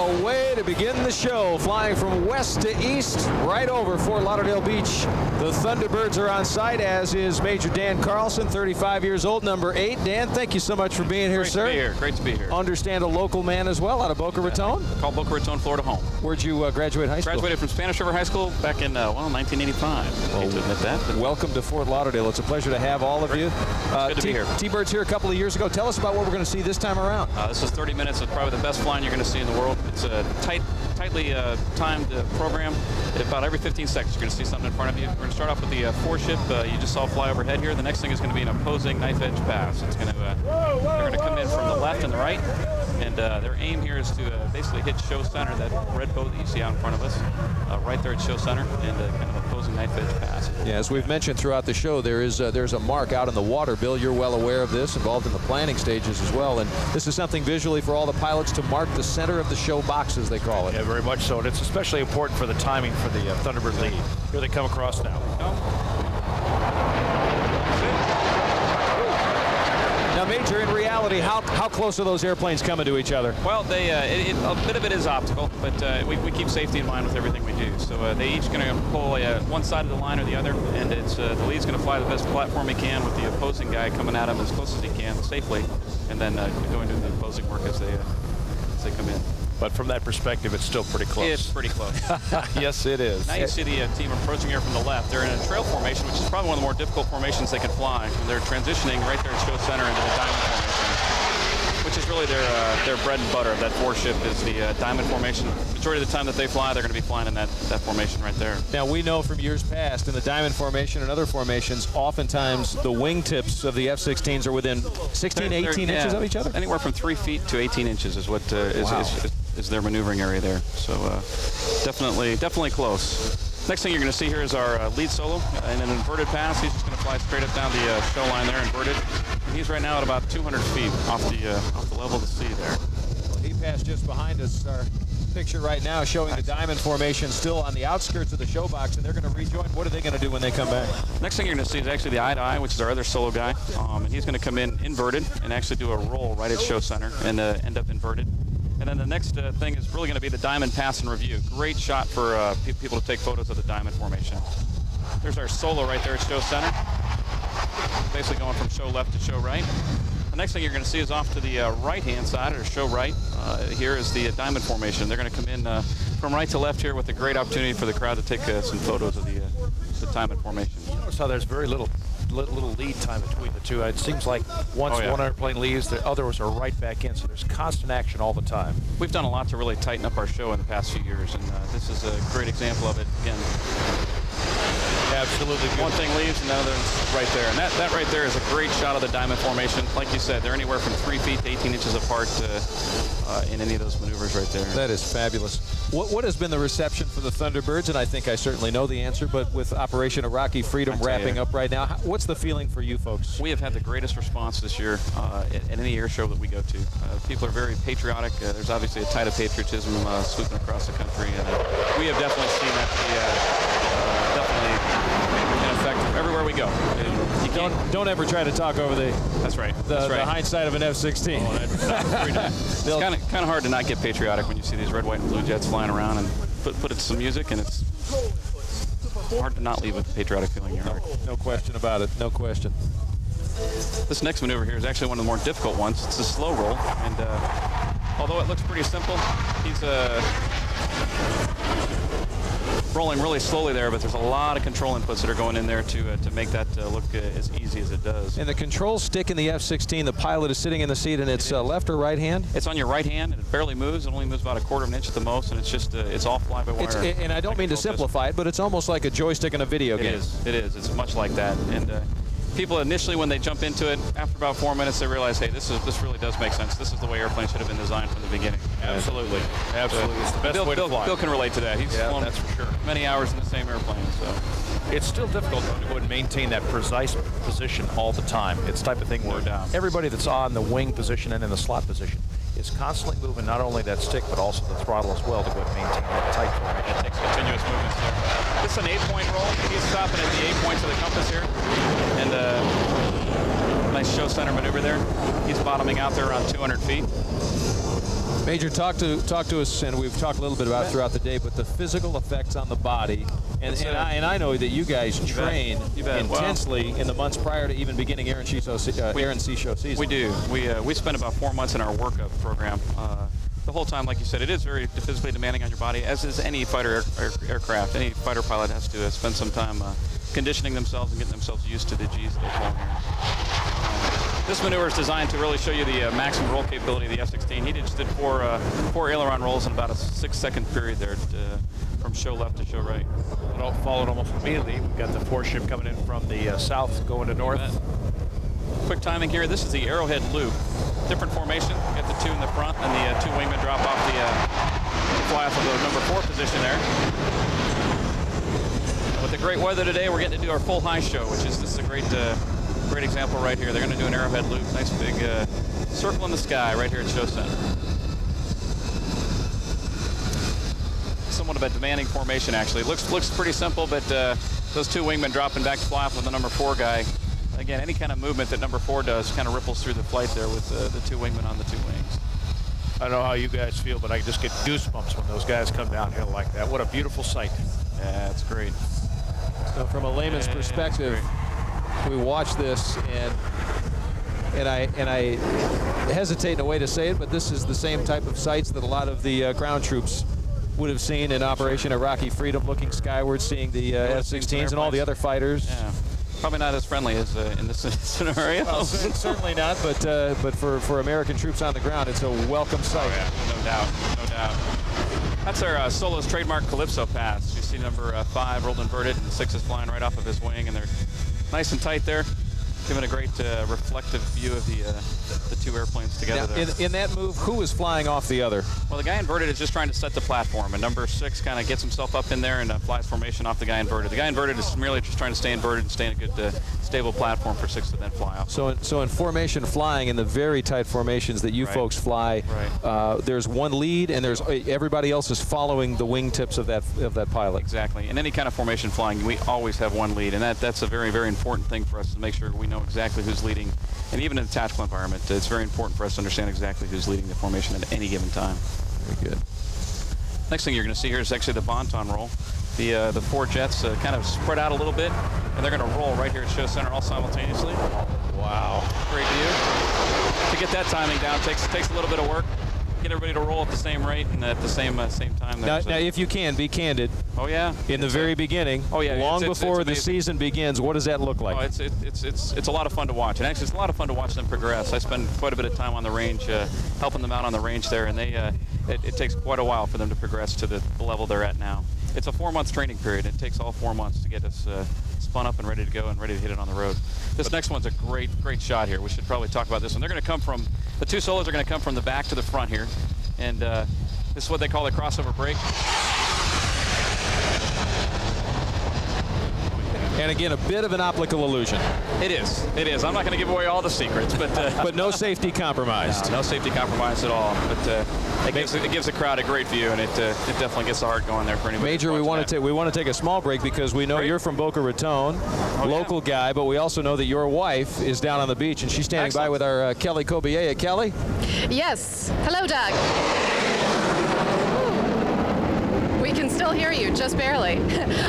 away to begin the show, flying from west to east, right over Fort Lauderdale Beach. The Thunderbirds are on site, as is Major Dan Carlson, 35 years old, number 8. Dan, thank you so much for being here, sir. Great to be here. Great to be here. Understand a local man as well, out of Boca Raton? Called Boca Raton, Florida home. Where'd you graduate high school? Graduated from Spanish River High School back in, 1985. I hate to admit that. But welcome to Fort Lauderdale. It's a pleasure to have all of you. Good to be here. T-Birds here a couple of years ago. Tell us about what we're going to see this time around. This is 30 minutes of probably the best flying you're going to see in the world. It's a tightly timed program. About every 15 seconds, you're going to see something in front of you. We're going to start off with the four-ship you just saw fly overhead here. The next thing is going to be an opposing knife-edge pass. It's going to they're going to come in from the left and the right, and their aim here is to basically hit show center, that red boat that you see out in front of us, right there at show center, and kind of opposing knife-edge pass. Yeah, as we've mentioned throughout the show, there's a mark out in the water. Bill, you're well aware of this, involved in the planning stages as well, and this is something visually for all the pilots to mark the center of the show box, as they call it. Yeah, very much so, and it's especially important for the timing for the Thunderbird lead. Here they come across now. Now, Major, in reality, how close are those airplanes coming to each other? Well, a bit of it is optical, but we keep safety in mind with everything we do. So they each going to pull one side of the line or the other, and it's the lead's going to fly the best platform he can with the opposing guy coming at him as close as he can safely, and then going to the opposing work as they come in. But from that perspective, it's still pretty close. It's pretty close. Yes, it is. Now you see the team approaching here from the left. They're in a trail formation, which is probably one of the more difficult formations they can fly. And they're transitioning right there at show center into the diamond formation, which is really their bread and butter. That four-ship is the diamond formation. Majority of the time that they fly, they're going to be flying in that formation right there. Now, we know from years past, in the diamond formation and other formations, oftentimes the wingtips of the F-16s are within 16, 18 inches of each other? Anywhere from 3 feet to 18 inches is what is their maneuvering area there. So definitely close. Next thing you're going to see here is our lead solo in an inverted pass. He's just going to fly straight up down the show line there, inverted. And he's right now at about 200 feet off the level of the sea there. He passed just behind us. Our picture right now showing the diamond formation still on the outskirts of the show box, and they're going to rejoin. What are they going to do when they come back? Next thing you're going to see is actually the eye-to-eye, which is our other solo guy. And he's going to come in inverted and actually do a roll right at show center and end up inverted. And then the next thing is really going to be the diamond pass and review. Great shot for people to take photos of the diamond formation. There's our solo right there at show center. Basically going from show left to show right. The next thing you're going to see is off to the right-hand side, or show right. Here is the diamond formation. They're going to come in from right to left here with a great opportunity for the crowd to take some photos of the diamond formation. You notice how there's very little lead time between the two. It seems like once one airplane leaves, the others are right back in, so there's constant action all the time. We've done a lot to really tighten up our show in the past few years, and this is a great example of it. Again, absolutely beautiful. One thing leaves, and the other's right there. And that right there is a great shot of the diamond formation. Like you said, they're anywhere from 3 feet to 18 inches apart in any of those maneuvers right there. That is fabulous. What has been the reception for the Thunderbirds? And I think I certainly know the answer, but with Operation Iraqi Freedom wrapping up right now, what's the feeling for you folks? We have had the greatest response this year at any air show that we go to. People are very patriotic. There's obviously a tide of patriotism sweeping across the country, and we have definitely seen that in effect everywhere we go. Don't ever try to talk over the hindsight of an F-16. It's kind of hard to not get patriotic when you see these red, white, and blue jets flying around and put it to some music, and it's hard to not leave with a patriotic feeling in your heart. No question about it. No question. This next maneuver here is actually one of the more difficult ones. It's a slow roll, and although it looks pretty simple, he's rolling really slowly there, but there's a lot of control inputs that are going in there to make that look as easy as it does. And the control stick in the F-16, the pilot is sitting in the seat, and it's left or right hand? It's on your right hand, and it barely moves. It only moves about 1/4 of an inch at the most, and it's just it's all fly-by-wire. And I don't mean to simplify it, but it's almost like a joystick in a video game. It is. It's much like that. And people initially, when they jump into it, after about 4 minutes, they realize, hey, this really does make sense. This is the way airplanes should have been designed from the beginning. Absolutely. It's the best way to fly. Bill can relate to that. He's flown that's for sure. many hours in the same airplane. So it's still difficult to go and maintain that precise position all the time. It's the type of thing where everybody that's on the wing position and in the slot position is constantly moving not only that stick but also the throttle as well to go and maintain that tight formation. It takes continuous movements there. This is an 8-point roll. He's stopping at the 8 points of the compass here. And nice show center maneuver there. He's bottoming out there around 200 feet. Major, talk to us, and we've talked a little bit about it throughout the day, but the physical effects on the body, and I know that you guys train intensely in the months prior to even beginning Air and Sea Show season. We do. We spend about 4 months in our workup program. The whole time, like you said, it is very physically demanding on your body, as is any fighter aircraft. Any fighter pilot has to spend some time conditioning themselves and getting themselves used to the G's that they fly here. This maneuver is designed to really show you the maximum roll capability of the F-16. He just did four aileron rolls in about a 6-second period there, from show left to show right. It followed almost immediately. We've got the force ship coming in from the south going to north. Quick timing here. This is the Arrowhead loop. Different formation. Got the two in the front and the two wingmen drop off the fly off of the number 4 position there. With the great weather today, we're getting to do our full high show, this is a great example right here. They're going to do an Arrowhead loop. Nice big circle in the sky right here at Show Center. Somewhat of a demanding formation, actually. Looks pretty simple, but those two wingmen dropping back to fly off with the number 4 guy. Again, any kind of movement that number 4 does kind of ripples through the flight there with the two wingmen on the two wings. I don't know how you guys feel, but I just get goosebumps when those guys come downhill like that. What a beautiful sight. Yeah, it's great. So from a layman's perspective, we watch this, and I hesitate in a way to say it, but this is the same type of sights that a lot of the ground troops would have seen in Operation Iraqi Freedom, looking skyward, seeing the F-16s and all the other fighters. Yeah. Probably not as friendly as in this scenario. Well, certainly not, but for American troops on the ground, it's a welcome sight. Oh, yeah, no doubt. That's our Solo's trademark Calypso pass. You see number 5 rolled inverted, and 6 is flying right off of his wing, and they're nice and tight there, giving a great reflective view of the two airplanes together now, there. In that move, who is flying off the other? Well, the guy inverted is just trying to set the platform, and number 6 kind of gets himself up in there and flies formation off the guy inverted. The guy inverted is merely just trying to stay inverted and stay in a good, stable platform for 6 to then fly off. So in formation flying, in the very tight formations that you folks fly, there's one lead, and there's everybody else is following the wingtips of that pilot. Exactly. In any kind of formation flying, we always have one lead, and that's a very, very important thing for us to make sure we know exactly who's leading. And even in a tactical environment, it's very important for us to understand exactly who's leading the formation at any given time. Very good. Next thing you're going to see here is actually the Bonton roll. The 4 jets kind of spread out a little bit, and they're going to roll right here at Show Center all simultaneously. Wow. Great view. To get that timing down takes a little bit of work. Get everybody to roll at the same rate and at the same time. Now, if you can, be candid. Oh, yeah. In the very beginning, long before the season begins, what does that look like? Oh, it's a lot of fun to watch. And actually, it's a lot of fun to watch them progress. I spend quite a bit of time on the range, helping them out on the range there, and it takes quite a while for them to progress to the level they're at now. It's a 4-month training period. It takes all 4 months to get us spun up and ready to go and ready to hit it on the road. This next one's a great shot here. We should probably talk about this one. They're going to come from, the two solos are going to come from the back to the front here. And this is what they call the crossover break. And again, a bit of an optical illusion. It is. I'm not going to give away all the secrets, but but no safety compromised. No safety compromised at all. But it gives the crowd a great view, and it definitely gets the heart going there for anybody. Major, we want to take a small break because we know you're from Boca Raton, local guy, but we also know that your wife is down on the beach, and she's standing by with our Kelly Kobiea. Kelly? Yes. Hello, Doug. We can still hear you, just barely.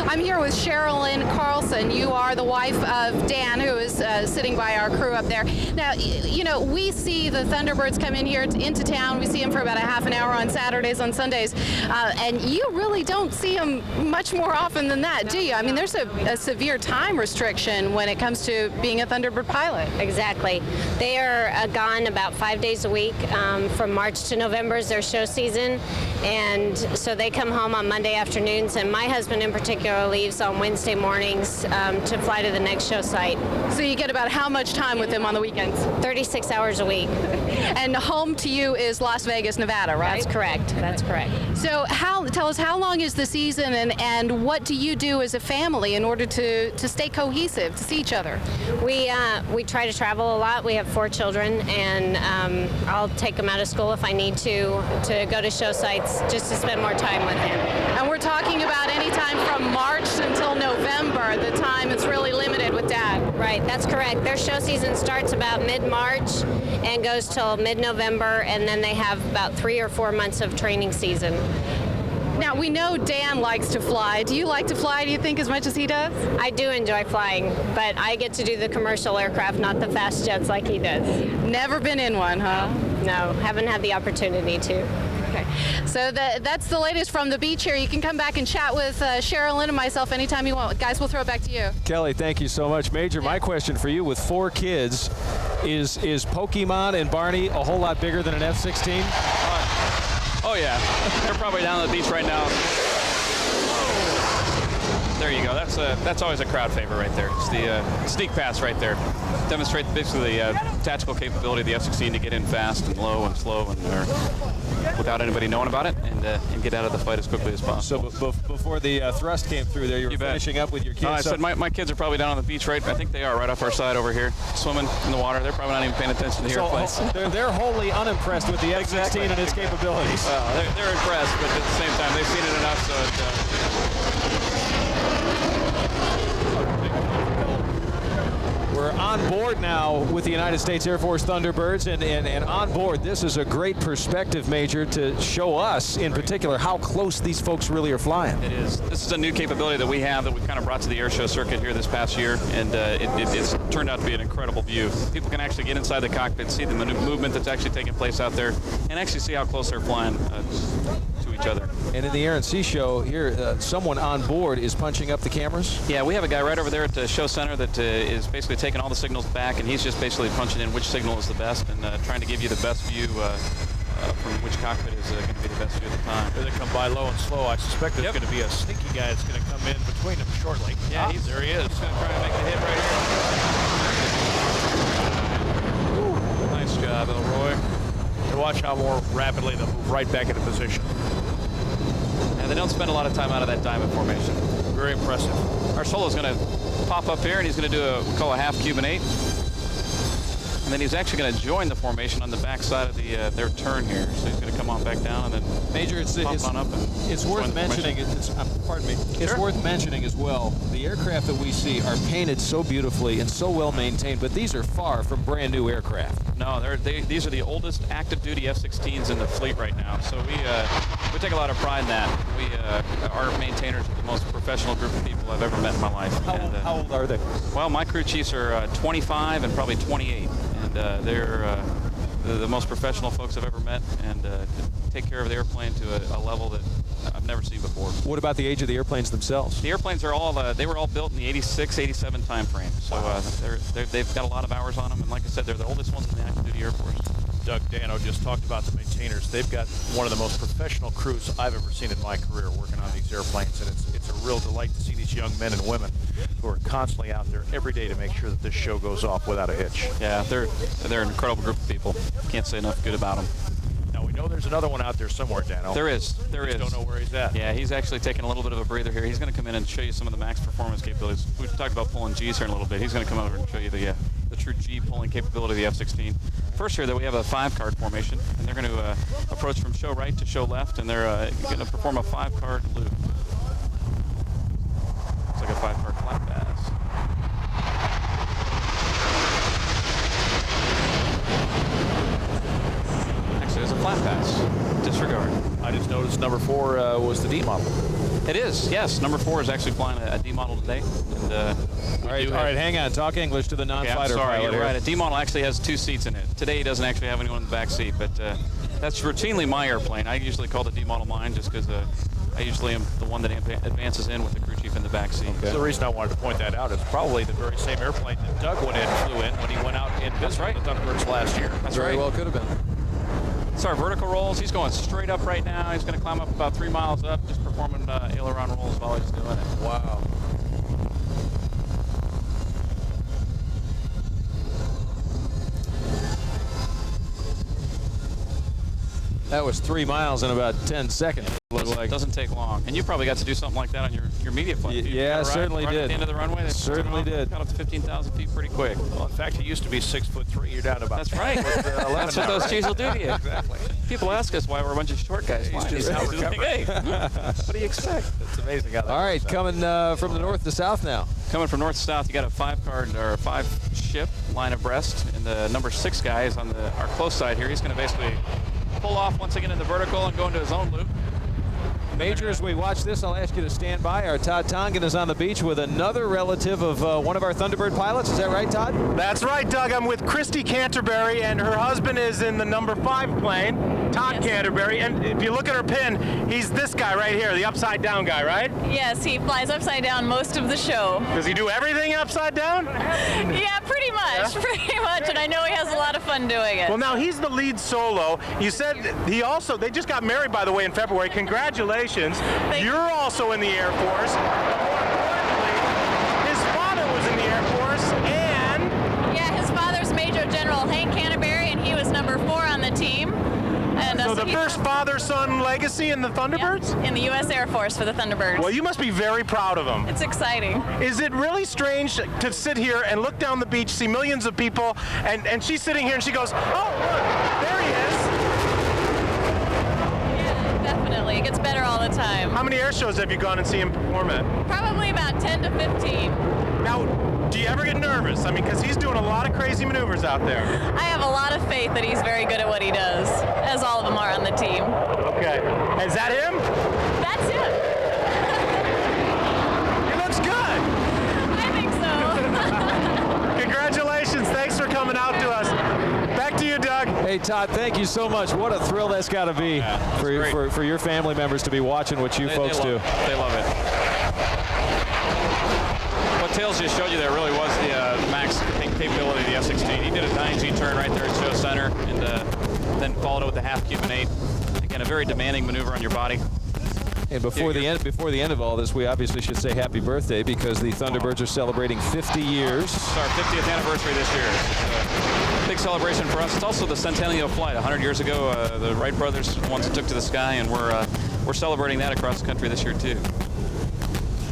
I'm here with Sherilyn Carlson. You are the wife of Dan, who is sitting by our crew up there. Now, you know, we see the Thunderbirds come in here into town. We see them for about a half an hour on Saturdays, on Sundays, and you really don't see them much more often than that, do you? I mean, there's a severe time restriction when it comes to being a Thunderbird pilot. Exactly. They are gone about 5 days a week. From March to November is their show season, and so they come home on Monday afternoons, and my husband in particular leaves on Wednesday mornings to fly to the next show site. So you get about how much time with them on the weekends? 36 hours a week. And home to you is Las Vegas, Nevada, right? That's correct. That's correct. So tell us, how long is the season, and what do you do as a family in order to stay cohesive, to see each other? We try to travel a lot. We have 4 children, and I'll take them out of school if I need to go to show sites just to spend more time with them. And we're talking about any time from March until November, the time it's really limited with Dad. Right, that's correct. Their show season starts about mid-March and goes till mid-November, and then they have about 3 or 4 months of training season. Now, we know Dan likes to fly. Do you like to fly, do you think, as much as he does? I do enjoy flying, but I get to do the commercial aircraft, not the fast jets like he does. Never been in one, huh? No, haven't had the opportunity to. Okay. So that's the latest from the beach here. You can come back and chat with Sherilyn and myself anytime you want. Guys, we'll throw it back to you. Kelly, thank you so much. Major, my question for you, with 4 kids, is Pokemon and Barney a whole lot bigger than an F-16? Oh yeah, they're probably down on the beach right now. There you go. That's always a crowd favorite right there. It's the sneak pass right there. Demonstrate basically the tactical capability of the F-16 to get in fast and low and slow and without anybody knowing about it and get out of the fight as quickly as possible. So before the thrust came through there, you were finishing up with your kids. I said my kids are probably down on the beach, right? I think they are right off our side over here, swimming in the water. They're probably not even paying attention to the airplanes. They're wholly unimpressed with the F-16 and its capabilities. Well, they're impressed, but at the same time, they've seen it enough, so We're on board now with the United States Air Force Thunderbirds, and on board, this is a great perspective, Major, to show us, in particular, how close these folks really are flying. It is. This is a new capability that we have that we've kind of brought to the air show circuit here this past year, and it's turned out to be an incredible view. People can actually get inside the cockpit, see the movement that's actually taking place out there, and actually see how close they're flying to each other. And in the Air and Sea show here, someone on board is punching up the cameras? Yeah, we have a guy right over there at the show center that is basically taking all the signals back, and he's just basically punching in which signal is the best and trying to give you the best view from which cockpit is going to be the best view at the time. Here they come by low and slow. I suspect there's going to be a sneaky guy that's going to come in between them shortly. Yeah, there he is. He's going to try to make the hit right here. Nice job, Elroy. And watch how more rapidly they'll move right back into position. And they don't spend a lot of time out of that diamond formation. Very impressive. Our solo's going to pop up here, and he's going to do what we call a half Cuban 8. And then he's actually going to join the formation on the back side of their turn here. So he's going to come on back down and then Major, it's on up. It's worth mentioning. Pardon me. It's worth mentioning as well. The aircraft that we see are painted so beautifully and so well maintained, but these are far from brand new aircraft. No, these are the oldest active duty F-16s in the fleet right now. So we take a lot of pride in that. Our maintainers are the most professional group of people I've ever met in my life. How old are they? Well, my crew chiefs are 25 and probably 28. And they're the most professional folks I've ever met, and take care of the airplane to a level that I've never seen before. What about the age of the airplanes themselves? The airplanes are all they were all built in the 86, 87 time frame. So they've got a lot of hours on them, and like I said, they're the oldest ones in the active duty Air Force. Doug Dano just talked about the maintainers. They've got one of the most professional crews I've ever seen in my career working on these airplanes, and it's a real delight to see these young men and women who are constantly out there every day to make sure that this show goes off without a hitch. Yeah, they're an incredible group of people. Can't say enough good about them. Now we know there's another one out there somewhere, Dano. There is. Don't know where he's at. Yeah, he's actually taking a little bit of a breather here. He's going to come in and show you some of the max performance capabilities. We talked about pulling G's here in a little bit. He's going to come over and show you the true G pulling capability of the F-16. First here that we have a 5-card formation, and they're going to approach from show right to show left, and they're going to perform a 5-card loop. Looks like a 5-card flat pass. Actually, it's a flat pass. Disregard. I just noticed number 4 was the D model. It is, yes. Number 4 is actually flying a D model today. And, all right, hang on. Talk English to the non-fighter pilot. You're here. right. A D model actually has 2 seats in it. Today he doesn't actually have anyone in the back seat, but that's routinely my airplane. I usually call the D model mine just because I usually am the one that advances in with the crew chief in the back seat. Okay. So the reason I wanted to point that out is probably the very same airplane that Doug flew in when he went out in business with the Thunderbirds last year. That's Very right. well could have been. It's our vertical rolls. He's going straight up right now. He's going to climb up about 3 miles up, just performing aileron rolls while he's doing it. Wow. That was 3 miles in about 10 seconds. Doesn't take long. And you probably got to do something like that on your media flight. Yeah, certainly did. At the end of the runway. Certainly did. Got up to 15,000 feet pretty quick. Well, in fact, he used to be 6'3". You're down to about. That's right. That's what those cheese will do to you. Exactly. People ask us why we're a bunch of short guys. He's flying. just He's like, hey, what do you expect? It's amazing how that All right, works out. coming from the north to south now. Coming from north to south, you got a 5-ship line abreast, and the number 6 guy is on our close side here. He's going to basically pull off once again in the vertical and go into his own loop. Major, as we watch this, I'll ask you to stand by. Our Todd Tongan is on the beach with another relative of one of our Thunderbird pilots. Is that right, Todd? That's right, Doug. I'm with Christy Canterbury, and her husband is in the number 5 plane, Todd Canterbury. And if you look at her pin, he's this guy right here, the upside-down guy, right? Yes, he flies upside down most of the show. Does he do everything upside down? Yeah, pretty much, and I know he has a lot of fun doing it. Well, now he's the lead solo. You said they just got married, by the way, in February. Congratulations. You're also in the Air Force. But more importantly, his father was in the Air Force, and... Yeah, his father's Major General Hank Canterbury, and he was number 4 on the team. And, so the first father-son legacy in the Thunderbirds? Yep, in the U.S. Air Force for the Thunderbirds. Well, you must be very proud of him. It's exciting. Is it really strange to sit here and look down the beach, see millions of people, and she's sitting here and she goes, oh, look, there he is. Yeah, definitely. It gets better all the time. How many air shows have you gone and seen him perform at? Probably about 10 to 15. Now, do you ever get nervous? I mean, because he's doing a lot of crazy maneuvers out there. I have a lot of faith that he's very good at what he does, as all of them are on the team. Okay. Is that him? That's him. He looks good. I think so. Congratulations. Thanks for coming out to us. Back to you, Doug. Hey, Todd, thank you so much. What a thrill that's got to be for your family members to be watching what you folks do. They love it. What Tails just showed you there really was the max capability of the F-16. He did a 9G turn right there at show center, and then followed it with the half Cuban 8. Again, a very demanding maneuver on your body. And before the end of all this, we obviously should say happy birthday because the Thunderbirds are celebrating 50 years. It's our 50th anniversary this year. It's a big celebration for us. It's also the centennial flight. 100 years ago, the Wright brothers were the ones that took to the sky, and we're celebrating that across the country this year too.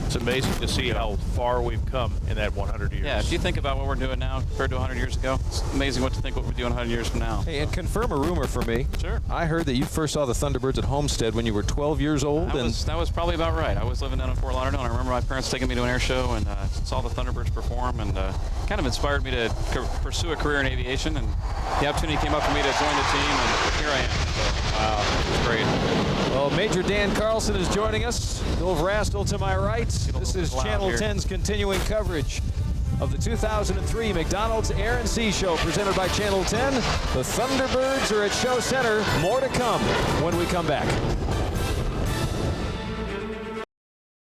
It's amazing to see how far we've come in that 100 years. Yeah, if you think about what we're doing now compared to 100 years ago, it's amazing what to think what we're doing 100 years from now. Hey, and confirm a rumor for me. Sure. I heard that you first saw the Thunderbirds at Homestead when you were 12 years old. That was probably about right. I was living down in Ft.Lauderdale, and I remember my parents taking me to an air show and saw the Thunderbirds perform, and kind of inspired me to pursue a career in aviation, and the opportunity came up for me to join the team, and here I am. So, wow, it's great. Well, Major Dan Carlson is joining us. Bill Vrastel to my right. This is Channel 10's continuing coverage of the 2003 McDonald's Air and Sea Show presented by Channel 10. The Thunderbirds are at Show Center. More to come when we come back.